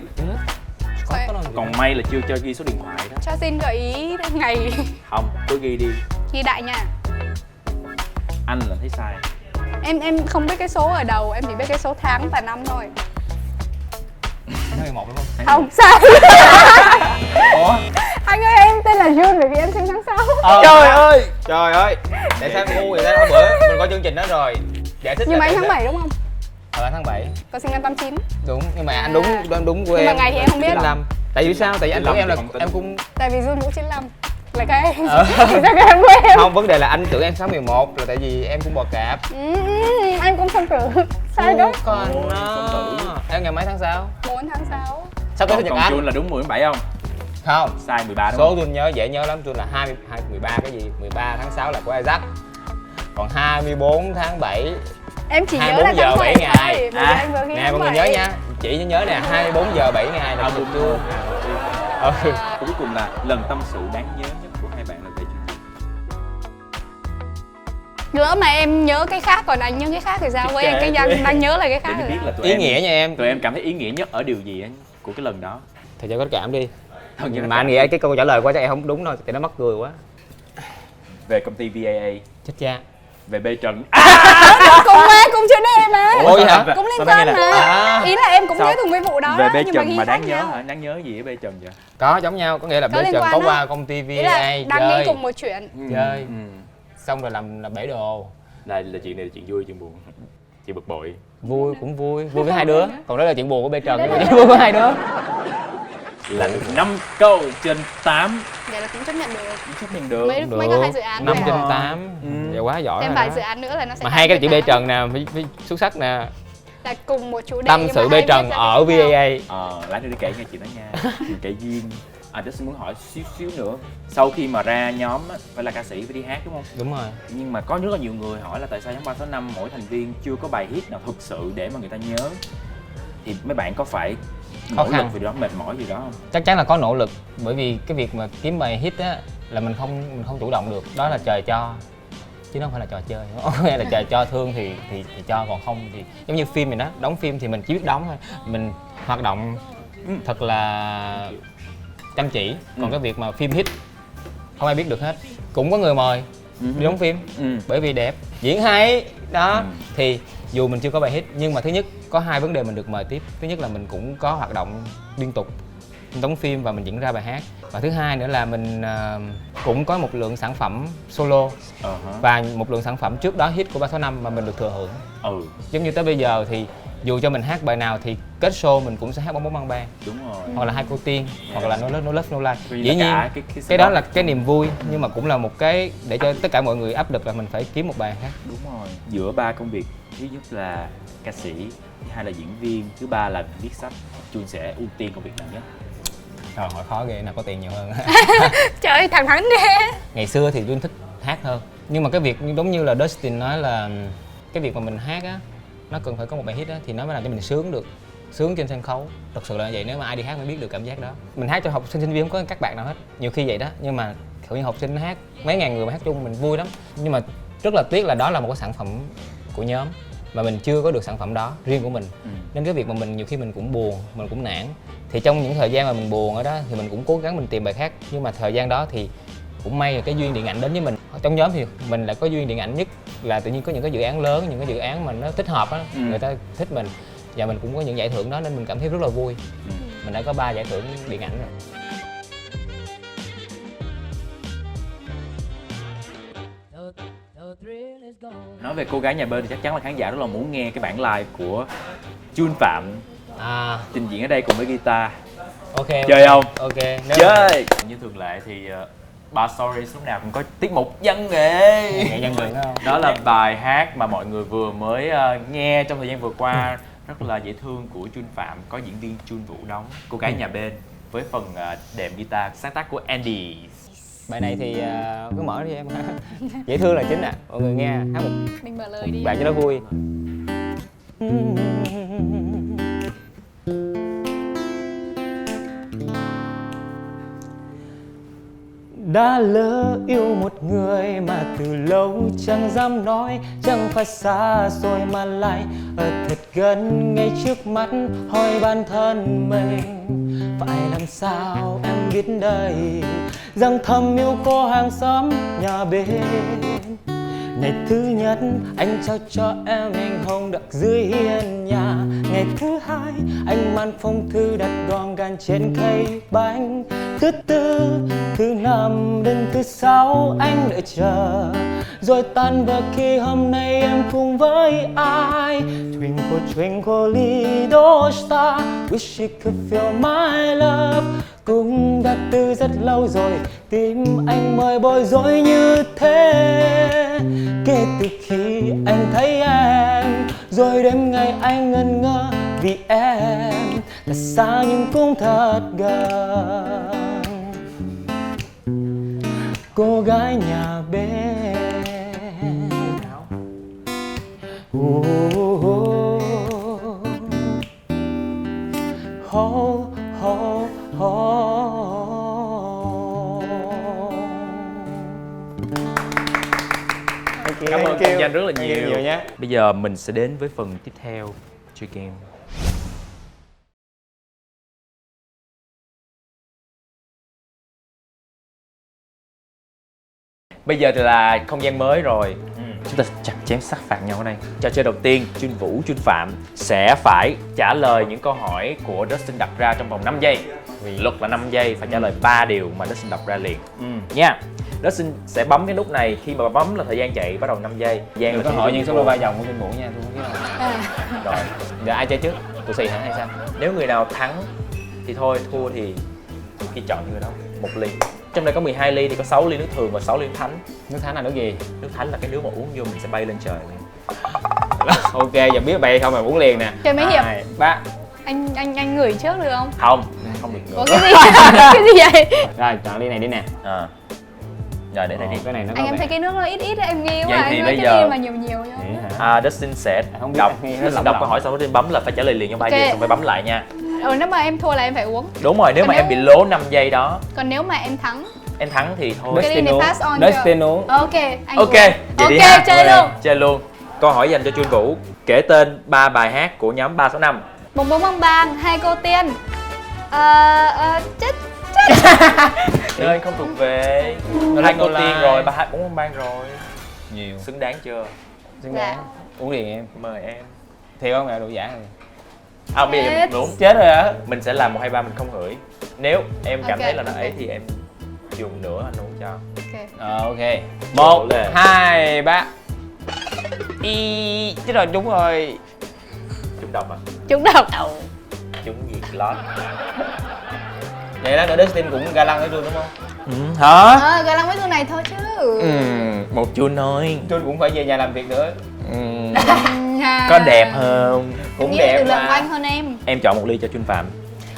Khoe. Còn may là chưa cho ghi số điện thoại đó. Cho xin gợi ý ngày Không, cứ ghi đi. ghi đại nha. Anh là thấy sai. Em không biết cái số ở đầu, em chỉ biết cái số tháng và năm thôi. Tháng 11 đúng không? Không, sai. Ủa? Anh ơi, em tên là Jun bởi vì em sinh tháng 6. Trời ơi! Trời ơi. Để xem ngu vậy đó, hôm bữa mình có chương trình đó rồi. Giải thích Nhưng mà là anh tại tháng 7 đúng không? sao? Tháng 7. Có sinh năm 89. Đúng, nhưng mà anh đúng của Nhưng em. mà ngày thì em không biết. 95. Tại vì sao? Tại vì anh tưởng em là 95 thì không em tính. cũng Tại vì Jun Vũ 95 là cái Ờ. chắc là em của em. không, vấn đề là anh tưởng em 6/11 là tại vì em cũng bò cạp. Anh cũng không tử. Sai đó. Còn Ôi, nó. không tử. Em ngày mấy tháng sao? 4 tháng 6. Sao tới sinh Còn nhật anh? Jun là đúng 17 không? Không. Sai 13 đúng Số không? tôi nhớ dễ nhớ lắm, tôi là 13 cái gì? 13 tháng 6 là của Isaac. Còn 24 tháng 7 Em chỉ nhớ 24 là giờ tháng 7 7 ngày. thôi. Bởi vì anh vừa ghi Nè tháng mọi người 7. nhớ nha. Chị nhớ nè, 24 giờ 7 ngày là Album chụp luôn. Ừ. Cuối cùng là lần tâm sự đáng nhớ nhất của hai bạn là về chuyện gì? Lỡ mà em nhớ cái khác còn anh nhớ cái khác thì sao? Với em cái đang nhớ là cái khác Để rồi. biết là tụi Ý em nghĩa nha em. tụi em cảm thấy ý nghĩa nhất ở điều gì á của cái lần đó? Thầy cho có cảm đi. Thôi, nhưng Mà anh nghĩ cái câu trả lời của chắc em không đúng đâu, thì nó mắc cười quá. về công ty VAA, Chết cha. về B Trần. Cùng mà, cùng chuyên đề mà. Ủa vậy hả? Cũng liên Sao nói quan nghe mà. nè? À. Ý là em cũng Sao? nhớ từng cái vụ đó Về đó, B nhưng mà Trần ghi mà khác đáng nhớ nhau. hả? Đáng nhớ gì ở B Trần vậy? Có giống nhau, có nghĩa là Có bé liên Trần quan có đó. qua công ty Ý VA là đang nghĩ chơi. cùng một chuyện. Chơi. Ừ. Xong rồi làm bể đồ. Đây là chuyện này là chuyện vui chuyện buồn. Chị bực bội. Vui cũng vui với hai đứa. Còn đó là chuyện buồn của B Trần, nhưng mà chuyện vui với hai đứa. Là 5 câu trên 8 Vậy là cũng chấp nhận được. chấp nhận được. Mấy có 2 dự án 5 thôi trên à. 8. Ừ. Dạ quá giỏi Thêm rồi vài đó. dự án nữa là nó sẽ Mà đạt hai cái chữ B 18. Trần nè, phải xuất sắc nè. Là cùng một chủ đề Tâm nhưng sự mà B hai Trần viết ra ở khác nhau. VAA. Lát nữa đi kể nghe chị nói nha. Mình kể duyên. Tớ xin muốn hỏi xíu nữa. Sau khi mà ra nhóm á, phải là ca sĩ phải đi hát đúng không? Đúng rồi. Nhưng mà có rất là nhiều người hỏi là tại sao nhóm 365 mỗi thành viên chưa có bài hit nào thực sự để mà người ta nhớ. Thì mấy bạn có phải Khó nỗ khăn. lực vì đó, mệt mỏi gì đó không? Chắc chắn là có nỗ lực, bởi vì cái việc mà kiếm bài hit á là mình không chủ động được, đó là trời cho, chứ nó không phải là trò chơi. Có nghĩa là trời cho thương thì cho, còn không thì giống như phim mình đó, đóng phim thì mình chỉ biết đóng thôi, mình hoạt động thật là chăm chỉ. Còn cái việc mà phim hit không ai biết được hết. Cũng có người mời đi đóng phim bởi vì đẹp, diễn hay đó. Thì dù mình chưa có bài hit nhưng mà thứ nhất có hai vấn đề mình được mời tiếp. Thứ nhất là mình cũng có hoạt động liên tục, mình đóng phim và mình diễn ra bài hát. Và thứ hai nữa là mình cũng có một lượng sản phẩm solo và một lượng sản phẩm trước đó hit của 365 mà mình được thừa hưởng. Giống như tới bây giờ thì dù cho mình hát bài nào thì kết show mình cũng sẽ hát bóng bóng băng bang. Đúng rồi. Hoặc là hai cô tiên, hoặc là no love no life. Dĩ nhiên cái đó là cái niềm vui, nhưng mà cũng là một cái để cho tất cả mọi người áp lực là mình phải kiếm một bài hát. Đúng rồi. Giữa ba công việc, thứ nhất là ca sĩ, thứ hai là diễn viên, thứ ba là viết sách, Jun sẽ ưu tiên công việc nào nhất? Trời, hỏi khó ghê, nào có tiền nhiều hơn. Trời ơi, thẳng thắn ghê. Ngày xưa thì Jun thích hát hơn, nhưng mà cái việc giống như là Dustin nói là cái việc mà mình hát á, nó cần phải có một bài hit á thì nó mới làm cho mình sướng được, sướng trên sân khấu. Thật sự là vậy, nếu mà ai đi hát mới biết được cảm giác đó. Mình hát cho học sinh sinh viên không có các bạn nào hết, nhiều khi vậy đó. Nhưng mà kiểu như học sinh hát mấy ngàn người mà hát chung mình vui lắm. Nhưng mà rất là tiếc là đó là một cái sản phẩm của nhóm, mà mình chưa có được sản phẩm đó riêng của mình. Nên cái việc mà mình nhiều khi mình cũng buồn, mình cũng nản. Thì trong những thời gian mà mình buồn ở đó thì mình cũng cố gắng mình tìm bài khác, nhưng mà thời gian đó thì cũng may là cái duyên điện ảnh đến với mình. Trong nhóm thì mình lại có duyên điện ảnh nhất, là tự nhiên có những cái dự án lớn, những cái dự án mà nó thích hợp á, người ta thích mình và mình cũng có những giải thưởng đó nên mình cảm thấy rất là vui. Mình đã có 3 giải thưởng điện ảnh rồi. Nói về cô gái nhà bên thì chắc chắn là khán giả rất là muốn nghe cái bản live của Jun Phạm trình diễn ở đây cùng với guitar. Ok. Chơi không? Ok. Chơi. Như thường lệ thì Bar Stories lúc nào cũng có tiết mục văn nghệ. Nghệ nhân cười không? Đó là bài hát mà mọi người vừa mới nghe trong thời gian vừa qua, rất là dễ thương của Jun Phạm, có diễn viên Jun Vũ đóng cô gái nhà bên với phần đệm guitar sáng tác của Andy. Bài này thì cứ mở đi em. Dễ thương là chính ạ. Mọi người nghe hát một Mình mở lời đi. bạn cho nó vui. Đã lỡ yêu một người mà từ lâu chẳng dám nói, chẳng phải xa rồi mà lại ở thật gần ngay trước mắt, hỏi bản thân mình phải làm sao em biết đây, rằng thầm yêu cô hàng xóm nhà bên. Ngày thứ nhất anh trao cho em hình hồng đặt dưới hiên nhà. Ngày thứ hai anh mang phong thư đặt gọn gàng trên khay bánh. Thứ tư, thứ năm đến thứ sáu anh đợi chờ, rồi tan vỡ khi hôm nay em cùng với ai. Twinkle twinkle little star, wish you could feel my love. Cũng đã từ rất lâu rồi, tim anh mới bối rối như thế. Kể từ khi anh thấy em, rồi đêm ngày anh ngẩn ngơ vì em thật xa nhưng cũng thật gần. Cô gái nhà bên. Cảm ơn công danh rất là nhiều nhé. Bây giờ mình sẽ đến với phần tiếp theo, chơi game. Bây giờ thì là không gian mới rồi. Chúng ta chặt chém sát phạt nhau ở đây. Trò chơi đầu tiên, Jun Vũ, Jun Phạm sẽ phải trả lời những câu hỏi của Dustin đặt ra trong vòng 5 giây. Luật là 5 giây, phải trả lời 3 điều mà Dustin đặt ra liền. Nha. Dustin sẽ bấm cái nút này, khi mà bấm là thời gian chạy bắt đầu 5 giây. Giang là có hỏi những số lô ba vòng của Jun Vũ nha, tôi không biết đâu. Rồi, giờ ai chơi trước? Tụi xì hả hay sao? nếu người nào thắng thì thôi, thua thì khi chọn người đó một ly. Trong đây có 12 ly thì có 6 ly nước thường và 6 ly nước thánh. Nước thánh là nước gì? Nước thánh là cái nước mà uống vô mình sẽ bay lên trời. Ok, giờ biết bay không mà uống liền nè. Chơi mấy hiệp? 2, 3. Anh ngửi trước được không? Không được Có nữa. cái gì? Cái gì vậy? Rồi, chọn ly này đi nè. Rồi để đây đi. Cái này nó Anh có em vẻ- thấy cái nước nó ít ít em nghi Vậy quá. thì Anh bây ơi, giờ- cái ly mà nhiều nhiều nhá. Vậy hả? Dustin sẽ không biết, đọc nghe nó Dustin lỏng đọc lỏng. câu hỏi xong Dustin bấm là phải trả lời liền trong 3 giây, Ok. xong phải bấm lại nha. Nếu mà em thua là em phải uống. Đúng rồi, nếu Còn mà nếu- em bị lố 5 giây đó, Còn nếu mà em thắng, em thắng thì thôi. cái ly này pass on Dustin chưa? uống. Ok, anh Ok, uống. vậy Ok, đi ha. chơi luôn. Chơi luôn. Câu hỏi dành cho Jun Vũ. Kể tên 3 bài hát của nhóm 365. Bồng bóng bang bang, hai cô tiên. Chết. Nơi không thuộc về. Hai cô tiên rồi, 4 bóng bang rồi. Nhiều. Xứng đáng chưa? Xứng đáng. Uống liền em. Mời em. Thiệt không? Mẹ đủ giả rồi. Bây giờ Chết. đúng. Chết rồi hả? Mình sẽ làm 1, 2, 3 mình không hửi. Nếu em cảm Ok, thấy là nó ấy ok. thì em dùng nữa anh uống cho. Ok. Ok. 1, lên. 2, 3. Y. Chết rồi, đúng rồi. Trúng độc à? Trúng độc. Trúng gì? Lót. Vậy đó, Dustin cũng ga lăng với Jun đúng không? Hả? Gà lăng với tôi này thôi chứ. Một Jun thôi. Jun cũng phải về nhà làm việc nữa. Có đẹp không? Cũng Nghĩ đẹp từ lượng của mà. anh hơn em. Em chọn một ly cho Jun Phạm.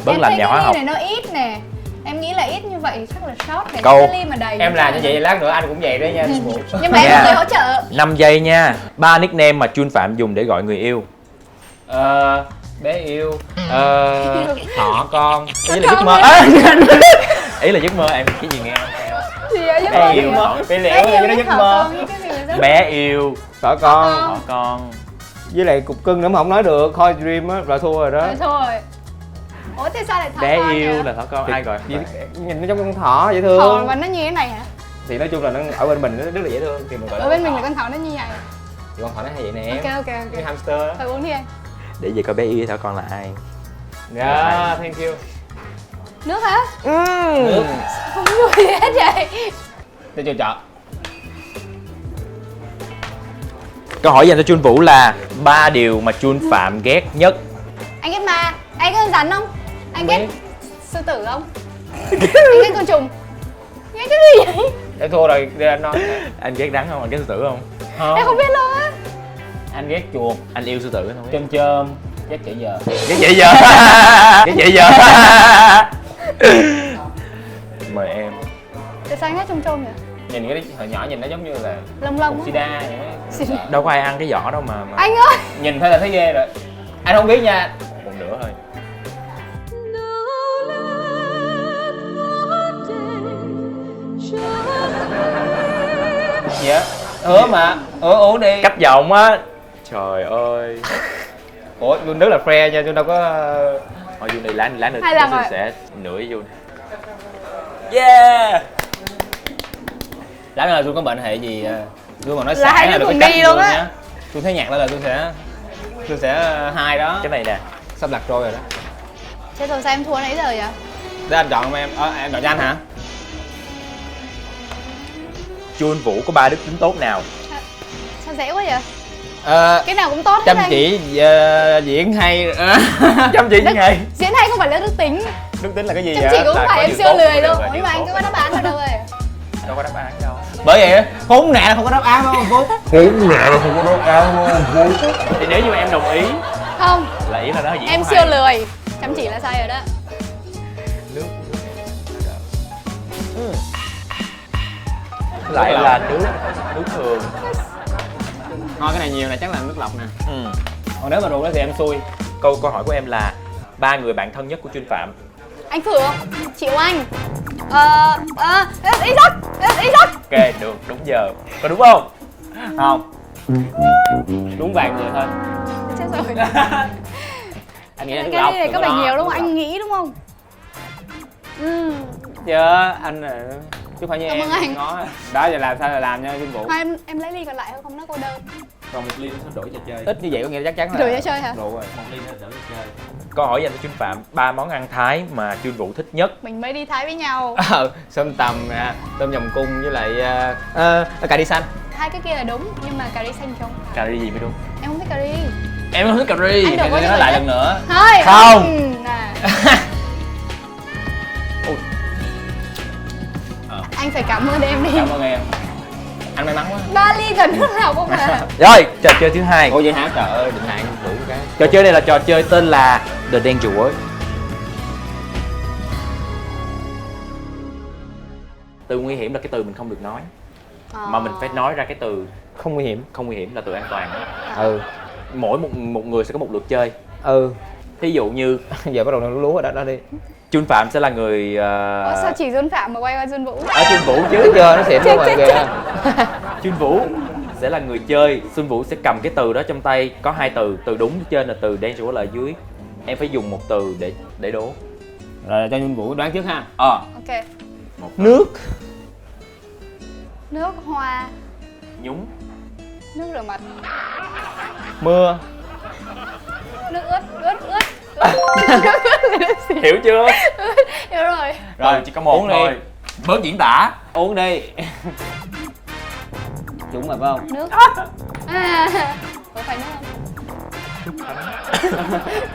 Bớt Em lạnh thấy nhà hóa cái học. ly này nó ít nè. Em nghĩ là ít như vậy chắc là short này. Câu. Cái ly mà đầy. Em làm như vậy lát nữa anh cũng vậy đó nha. Nhưng mà em Nha. có người hỗ trợ. 5 giây nha. 3 nickname mà Jun Phạm dùng để gọi người yêu. Bé yêu. Họ con. Ý là Con giấc mơ. nữa. Ý là giấc mơ em cái gì nghe không? Gì ở giấc Bé mơ? yêu. Bị Bé liệu yêu rồi nó với giấc thỏ mơ. con với cái gì nữa? Bé yêu, Có con. họ con, Với lại cục cưng nữa mà không nói được, Khôi Dream á là thua rồi đó. Rồi thôi. Ủa thế sao lại thỏ Bé con yêu vậy? là thỏ con, ai gọi Gì- vậy? Nhìn nó giống con thỏ dễ thương. Thỏ mà nó như thế này hả? Thì nói chung là nó ở bên mình nó rất là dễ thương thì mình gọi Ở bên mình là con thỏ nó như vậy. Thì con thỏ nó hay vậy nè em. Ok ok Cái ok. hamster đó. Thôi uống đi anh. Để về coi bé yêu thỏ con là ai. Dạ, thank you. Nước hả? Nước. Không vui gì hết vậy. Để cho chợ. Câu hỏi dành cho Chun Vũ là 3 điều mà Chun Phạm ghét nhất. Anh ghét ma. Anh ghét con rắn không? Anh ghét Biết. sư tử không? Anh ghét côn trùng. Ghét cái gì vậy? Em thua rồi, để anh nói. Anh ghét rắn không? Anh ghét sư tử không? Em không biết luôn á. Anh ghét chuột, Anh yêu sư tử không? chôm chôm, ghét chị giờ. Ghét vậy giờ. Ghét vậy giờ. Mời em. Tại sao anh ghét trôm trôm vậy? Nhìn cái hồi nhỏ nhìn nó giống như là Lông lông á. sida vậy đó. Đâu có ai ăn cái vỏ đâu mà. Anh ơi. Nhìn thôi là thấy ghê rồi. Anh không biết nha. Một nửa thôi. Gì á? Hứa mà, hứa uống đi. Cách giọng á. Trời ơi. Ủa, Jun rất là fair nha, Jun đâu có... Thôi Jun đi lát nữa Hai lần Jun rồi. sẽ nửa với Jun. Yeah. Lát nữa là Jun có bệnh hệ gì Jun mà nói Là hai sẵn là đứa được cùng cái đi cắt luôn Jun á. nhá. Tôi thấy nhạc đó là tôi sẽ hai đó. Cái này nè. Sắp lạc trôi rồi đó. Thế rồi sao em thua nãy giờ vậy? Để anh chọn không em? Em chọn cho anh hả? Chun Vũ có 3 đức tính tốt nào? Sao dễ quá vậy? Ờ, Cái nào cũng tốt hết chăm anh. chỉ diễn hay. Chăm chỉ như ngày. Diễn hay không phải là đức tính. Đức tính là cái gì Chăm vậy? chỉ cũng Là phải có em điều siêu tốt, lười có luôn. điều là Nhưng điều mà anh tốt. cứ có đáp án ở đâu rồi? Đâu có đáp án đâu. Bởi vậy khốn nạn là không có đáp án đâu Phúc. Thì nếu như mà em đồng ý Không, là ý là nó diễn em không siêu hay. lười. Chăm chỉ là sai rồi đó. Lại là nước thường. Thôi cái này nhiều này chắc là nước lọc nè. Ừ. Còn nếu mà rượu đó thì em xui. Câu hỏi của em là 3 người bạn thân nhất của Chun Phạm. Anh Phượng, Triệu Anh. Isaac. Ok, được, đúng giờ. Có đúng không? Không. Đúng vàng vậy thôi. Chết rồi. Anh nghĩ là nước Cái lọc. này đừng có có phải lo, nhiều đúng nước không? lọc. Anh nghĩ đúng không? Chứ anh là chứ không phải như Cảm em ơn anh. nói. Đó giờ làm sao là làm nha Trung Vũ. Hai em lấy ly còn lại không nó cô đơn. Còn một ly nữa đổi trò chơi. Ít như vậy có nghĩa là chắc chắn là Đổi cho chơi hả? Đủ rồi. Một ly nữa đổi trò chơi. Câu hỏi dành cho Chun Phạm, 3 món ăn Thái mà Chun Vũ thích nhất. Mình mới đi Thái với nhau. Sơm tằm nè, tôm yum cung với lại cà ri xanh. Hai cái kia là đúng nhưng mà cà ri xanh không. Cà ri gì mới đúng? Em không thích cà ri. Em không thích cà ri. Anh được có Nói những lại người lần nữa. Thôi. Không. À. Ôi. Anh phải cảm ơn em đi. Cảm ơn em. Anh may mắn quá. 3 ly gần nước nào không à. Rồi, trò chơi thứ hai. Ủa vậy hả? Trời ơi, định hạn đủ cái. Trò chơi này là trò chơi tên là The Danger Word. Từ nguy hiểm là cái từ mình không được nói, mà mình phải nói ra cái từ Không nguy hiểm. không nguy hiểm là từ an toàn. Ừ. Mỗi một người sẽ có một lượt chơi. Ừ. Thí dụ như Giờ bắt đầu lú rồi đó, đó đi. Chun Phạm sẽ là người Ủa, sao chỉ Duân Phạm mà quay qua Duân Vũ? Chun Vũ Chứ chứ. giờ nó xịn luôn rồi kìa. Chun Vũ sẽ là người chơi. Xuân Vũ sẽ cầm cái từ đó trong tay, có 2 từ, từ đúng phía trên là từ Danger Word là ở dưới. Em phải dùng một từ để đố. Rồi cho Nhung Vũ đoán trước ha. Ok. Nước. Nước hoa. Nhúng. Nước rửa mặt. Mưa. Nước ướt. Hiểu chưa? Hiểu rồi. Rồi chỉ có một uống đi. thôi. Bớt diễn tả. Uống đi. Đúng rồi phải không? Nước. Có phải nước không?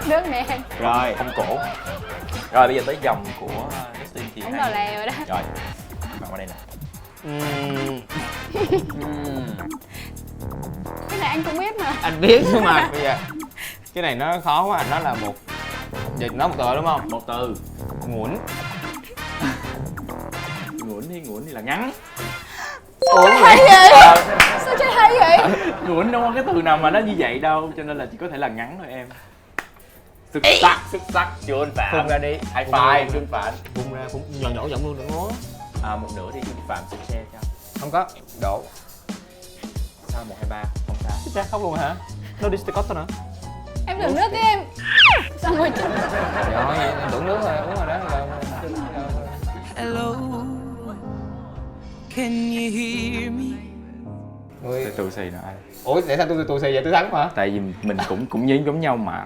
Nước nè. Rồi. Không cổ. Rồi bây giờ tới dòng của Justin thì Uống hay. đỏ lè rồi đó. Rồi. Bạn qua đây nè. Cái này anh cũng biết mà. Anh biết nhưng mà bây giờ cái này nó khó quá, nó là một dịch nói một từ đúng không? Một từ. Nguồn. Nguồn thì là ngắn. Sao chơi hay vậy? Sao chơi hay vậy? Nguồn đâu có cái từ nào mà nó như vậy đâu, cho nên là chỉ có thể là ngắn thôi em. Xuất sắc Chun Phạm. Phun ra đi. High five Chun Phạm. Phun ra cũng nhỏ nhỏ giọng luôn đừng ngó. Một nửa thì Chun Phạm sẽ share cho. Không có. Đổ. Sao 1, 2, 3 không sao. Chắc khóc luôn hả? Nó đi Staccato nữa. Em tưởng nước cái em. Xong rồi chứ. Rồi, em tưởng nước rồi, uống rồi đó. Hello, can you hear me? Người... Tù xì nữa ai? Ủa, tại sao tôi xì vậy? Tôi thắng mà. Tại vì mình cũng giống nhau mà.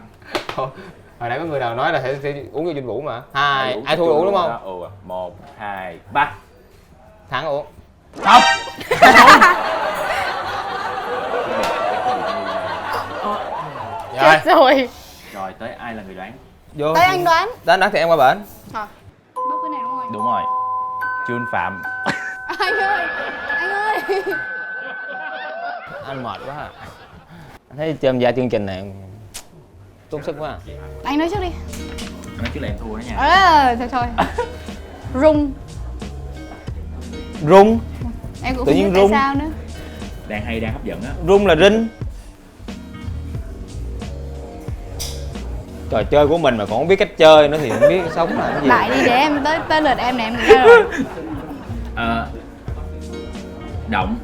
Hồi nãy có người nào nói là sẽ uống cho Vinh Vũ mà. Ai thua uống đúng không? Ừ, 1, 2, 3. Thắng uống. Không. Rồi. Chết rồi. Rồi tới ai là người đoán? Vô. Tới anh đoán. Đoán thì em qua bển. Hả? Bóc cái này đúng rồi. Đúng rồi. Jun Phạm. Anh ơi, anh ơi. Anh mệt quá à. Anh thấy tham gia chương trình này tốn sức quá à. Anh nói trước đi. Nói chứ là em thua đó nha. Thôi. Rung. Rung. Em cũng Tự không nhiên biết tại rung. sao nữa. Đang hay, đang hấp dẫn á. Rung là rinh. Trò chơi của mình mà còn không biết cách chơi nữa thì không biết sống là cái gì. Đại đi để em tới lượt em nè, em nghĩ ra rồi. Động.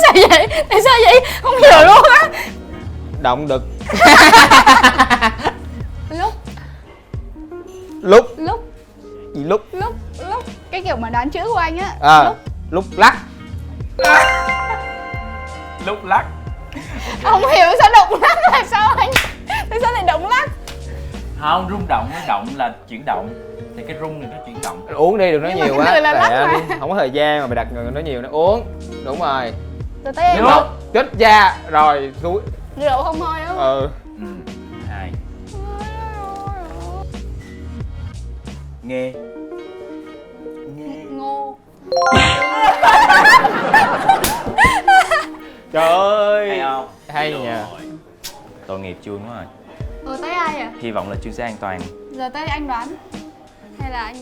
Sao vậy? Tại sao vậy? Không hiểu luôn á. Động đực. Lúc. Gì lúc? Cái kiểu mà đoán chữ của anh á. Lúc lắc. Lúc lắc. Không hiểu sao động lắc là sao anh? Tại sao lại động lắc? Không, rung động, nó động là chuyển động. Thì cái rung thì nó chuyển động. Uống đi, đừng nói Nhưng mà nhiều cái quá. người là lắc Lẹ mà. đi. Không có thời gian mà mày đặt người nói nhiều nữa. Uống. Đúng rồi. Rồi tới em. Một. Chết da. Rồi thúi. Rượu không thôi đúng không? Ừ. 2. Nghe. Ngô. Trời ơi. Hay không? Hay nha. Tội nghiệp Jun quá rồi. Rồi tới ai à? Hy vọng là Jun sẽ an toàn. Giờ tới anh đoán. Hay là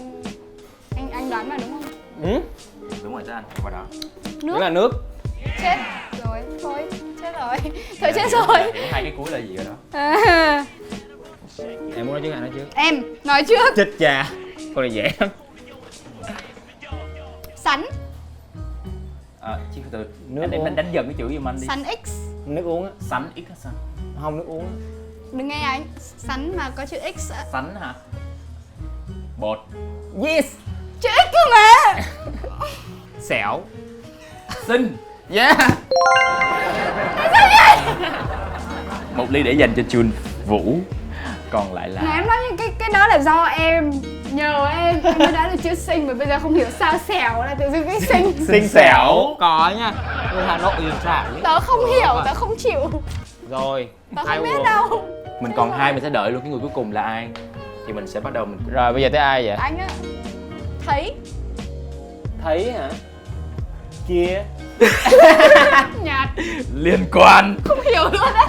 anh đoán mà đúng không? Ừ? Đúng rồi, tới anh. Qua đó. Đó là nước. Chết rồi, thôi, chết rồi. Thôi chết rồi. Hiểu hai cái cuối là gì rồi đó. À, Em muốn nói trước, anh nói trước. em nói trước. Chết cha. Con này dễ lắm. Sắn. Chứ từ Nước anh uống. đánh dần cái chữ giùm anh đi. Sắn X. Nước uống á. Sắn X á sao? Không, nước uống á. Đừng nghe anh. Sắn mà có chữ X á. Sắn hả? Bột. Yes. Chữ X cơ mà. Xẻo. Xinh. Yeah. Một ly để dành cho Jun Vũ. Còn lại Này là em nói những cái đó là do em nhờ em mới đoán được chữ sinh mà bây giờ không hiểu sao xẻo là tự dưng cái sinh. Xinh xẻo. Có nha. Người Hà Nội thì xả. Tớ không hiểu, tớ không chịu. Rồi. Tớ hai không biết uống. đâu. mình còn hai, mình sẽ đợi luôn cái người cuối cùng là ai. Thì mình sẽ bắt đầu mình Rồi bây giờ tới ai vậy? Anh á. Thấy. Thấy hả? Kia. Nhạt. liên quan. Không hiểu luôn á.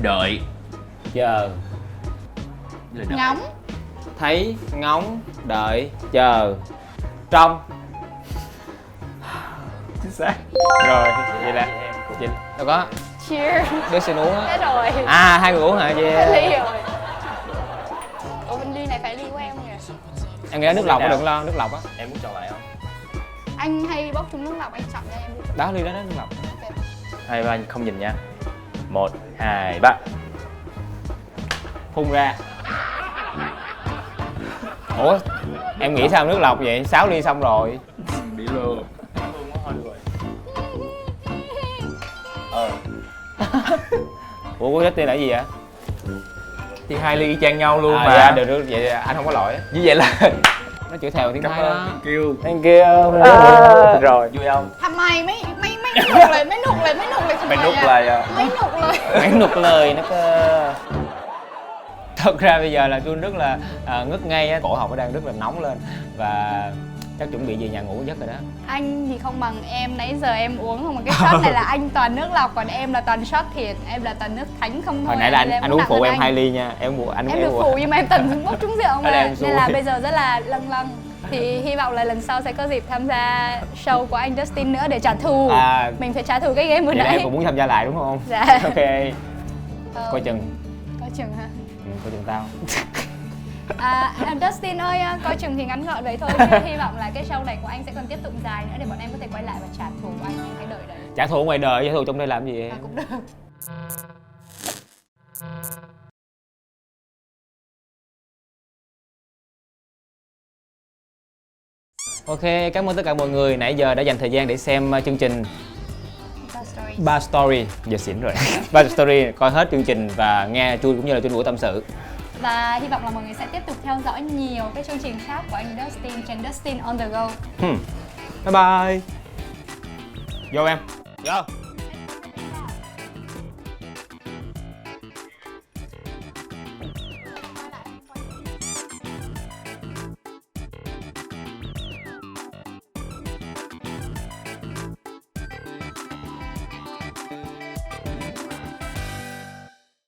Đợi. Chờ. Là đợi. Ngóng. Thấy, ngóng, đợi, chờ, trong. Chính xác. Rồi, vậy là chị đâu có Cheers. đứa xin uống á. Hết rồi. À, hai người uống hả? Hết Yeah. ly rồi. Ủa bên ly này phải ly của em không nhỉ? Em nghĩ nước lọc có đừng lo, nước lọc á. Em muốn chọn lại không? Anh hay bốc chung nước lọc, anh chọn cho em đi. Đó ly đó đó, nước lọc. Ok. 2, 3 không nhìn nha. 1, 2, 3. Phun ra. Ủa, em nghĩ sao nước lọc vậy? 6 ly xong rồi. Bị luôn. Ủa, cuối tên là gì vậy? Thì hai ly y chang nhau luôn mà. Dạ, được, vậy anh không có lỗi á. Như vậy là Nó chữ theo tiếng cảm Thái đó. ơn. Kêu. Thank you. Rồi. Vui không? Thằng mày mấy nục lại thằng Mày mày nút à. lại. Mấy nục lại. Mấy nụt lời nó cơ. Thật ra bây giờ là Jun rất là ngất ngây á, cổ họng nó đang rất là nóng lên và chắc chuẩn bị về nhà ngủ giấc rồi đó. Anh thì không bằng em, nãy giờ em uống không, mà cái shot này là anh toàn nước lọc còn em là toàn shot thiệt, em là toàn nước thánh không thôi. Hồi nãy là Nên anh muốn uống nặng phụ hơn em anh. 2 ly nha, em Em được phụ nhưng mà em tần bốc trúng rượu Ở đây mà, em xui. nên là bây giờ rất là lâng lâng. Thì hy vọng là lần sau sẽ có dịp tham gia show của anh Justin nữa để trả thù. Mình phải trả thù cái game vừa Vậy là nãy. em cũng muốn tham gia lại đúng không? Dạ. Ok. Coi chừng. Coi chừng hả? Coi chừng tao. Anh Justin ơi, coi chừng thì ngắn gọn vậy thôi chứ hy vọng là cái show này của anh sẽ còn tiếp tục dài nữa để bọn em có thể quay lại và trả thù anh những cái đời đấy. Trả thù ngoài đời, trả thù trong đây làm gì em? Cũng được. Ok, cảm ơn tất cả mọi người nãy giờ đã dành thời gian để xem chương trình Ba story. Ba Story. Giờ xỉn rồi. Ba Story, coi hết chương trình và nghe Chun cũng như là Chun Vũ tâm sự. Và hy vọng là mọi người sẽ tiếp tục theo dõi nhiều cái chương trình khác của anh Dustin trên Dustin on the go. Bye bye. Vô em. Vô.